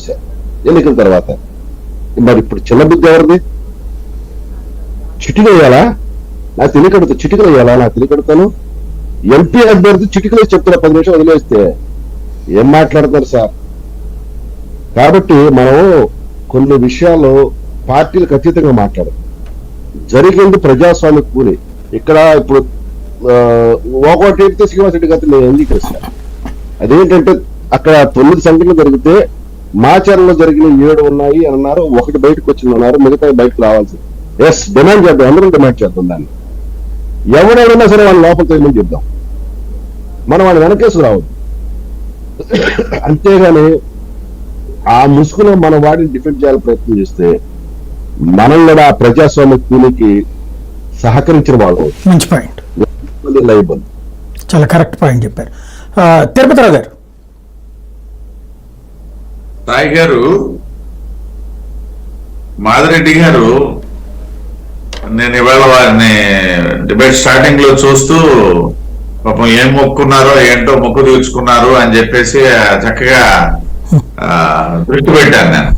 చేశారు ఎన్నికల తర్వాత. మరి ఇప్పుడు చిన్న బుద్ధి ఎవరిది? చిటికలు వేయాలా? నా తెలియకడుతా చిటికలు వేయాలా? నా తెలియకడతాను. ఎంపీ అభ్యర్థి చిటికలు చెప్తున్నా 10 నిమిషాలు వదిలేస్తే ఏం మాట్లాడతారు సార్? కాబట్టి మనం కొన్ని విషయాలు పార్టీలకు అతీతంగా మాట్లాడాలి. జరిగింది ప్రజాస్వామ్య కూలి. ఇక్కడ ఇప్పుడు ఒకటి చెప్తే శ్రీనివాసరెడ్డి గారితో నేను అంగీకరిస్తాను. అదేంటంటే అక్కడ 9 సంఘటనలు జరిగితే మాచర్లో జరిగిన 7 ఉన్నాయి అని అన్నారు, 1 బయటకు వచ్చింది అన్నారు, మిగతా బయటకు రావాల్సింది. ఎస్, డిమాండ్ చేద్దాం, అందరం డిమాండ్ చేద్దాం దాన్ని. ఎవరైనా సరే వాళ్ళ లోపల తొలగించి చెప్దాం, మనం వాళ్ళ వెనకేసు రావద్దు. అంతేగాని ఆ ముసుగులో మన వాడిని డిఫెండ్ చేయాలని ప్రయత్నం చేస్తే మనం కూడా ఆ ప్రజాస్వామ్య కూలికి సహకరించిన వాళ్ళు. మంచి పాయింట్, లైబుల్. చాలా కరెక్ట్ పాయింట్ చెప్పారు. తిరుపతిరావు గారు. సాయి గారు, మాదిరెడ్డి గారు, నేను ఇవాళ వారిని డిబేట్ స్టార్టింగ్ లో చూస్తూ పాపం ఏం మొక్కున్నారో ఏంటో మొక్కు తీర్చుకున్నారు అని చెప్పేసి చక్కగా దృష్టి పెట్టాను. నేను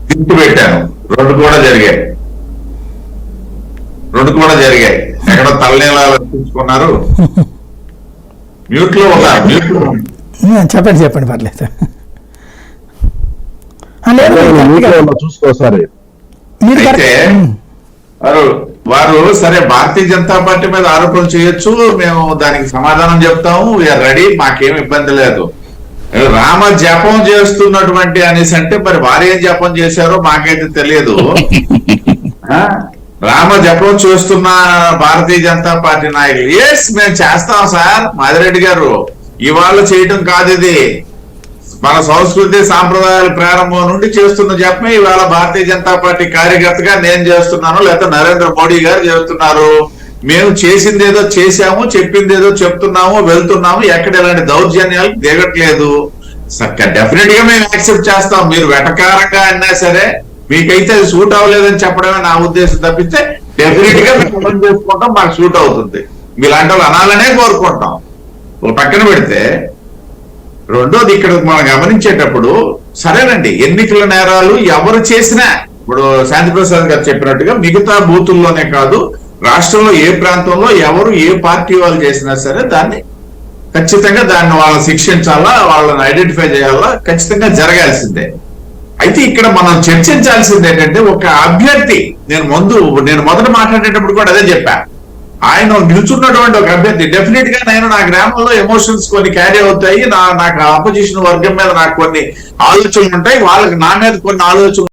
దృష్టి పెట్టాను. రెండు కూడా జరిగాయి. ఎక్కడో తలనీలాలు తీర్చుకున్నారు. మ్యూట్ లో ఉన్నారు. చెప్పండి పర్లేదు. చూసుకోసారి అయితే వారు సరే భారతీయ జనతా పార్టీ మీద ఆరోపణలు చేయొచ్చు, మేము దానికి సమాధానం చెప్తాము, వీఆర్ రెడీ, మాకేం ఇబ్బంది లేదు. రామ జపం చేస్తున్నటువంటి అనేసి అంటే మరి వారు ఏం జపం చేశారో మాకైతే తెలియదు. రామ జపం చేస్తున్న భారతీయ జనతా పార్టీ నాయకులు ఎస్ మేము చేస్తాం సార్. మాదిరెడ్డి గారు, ఇవాళ చేయటం కాదు, ఇది మన సంస్కృతి సాంప్రదాయాల ప్రారంభం నుండి చేస్తున్న జపమే ఇవాళ భారతీయ జనతా పార్టీ కార్యకర్తగా నేను చేస్తున్నాను, లేకపోతే నరేంద్ర మోడీ గారు చేస్తున్నారు. మేము చేసిందేదో చేశాము, చెప్పిందేదో చెప్తున్నాము, వెళ్తున్నాము, ఎక్కడ ఎలాంటి దౌర్జన్యాలు దిగట్లేదు. డెఫినెట్ గా మేము యాక్సెప్ట్ చేస్తాం. మీరు వెటకారంగా అన్నా సరే మీకైతే అది సూట్ అవ్వలేదని చెప్పడమే నా ఉద్దేశం తప్పిస్తే డెఫినెట్ గా మేము అర్థం చేసుకుంటాం, మాకు సూట్ అవుతుంది. మీలాంటి వాళ్ళు అనాలనే కోరుకుంటాం. ఒక పక్కన పెడితే రెండోది ఇక్కడ మనం గమనించేటప్పుడు సరేనండి, ఎన్నికల నేరాలు ఎవరు చేసినా ఇప్పుడు శాంతిప్రసాద్ గారు చెప్పినట్టుగా మిగతా బూతుల్లోనే కాదు, రాష్ట్రంలో ఏ ప్రాంతంలో ఎవరు ఏ పార్టీ వాళ్ళు చేసినా సరే దాన్ని ఖచ్చితంగా వాళ్ళని శిక్షించాలా, వాళ్ళని ఐడెంటిఫై చేయాలా, ఖచ్చితంగా జరగాల్సిందే. అయితే ఇక్కడ మనం చర్చించాల్సింది ఏంటంటే ఒక అభ్యర్థి, నేను మొదట మాట్లాడేటప్పుడు కూడా అదే చెప్పా, ఆయన నిల్చున్నటువంటి ఒక అభ్యర్థి డెఫినెట్ గా నా గ్రామంలో ఎమోషన్స్ కొన్ని క్యారీ అవుతాయి, నాకు ఆపోజిషన్ వర్గం మీద నాకు కొన్ని ఆలోచనలు ఉంటాయి, వాళ్ళకి నా మీద కొన్ని ఆలోచనలు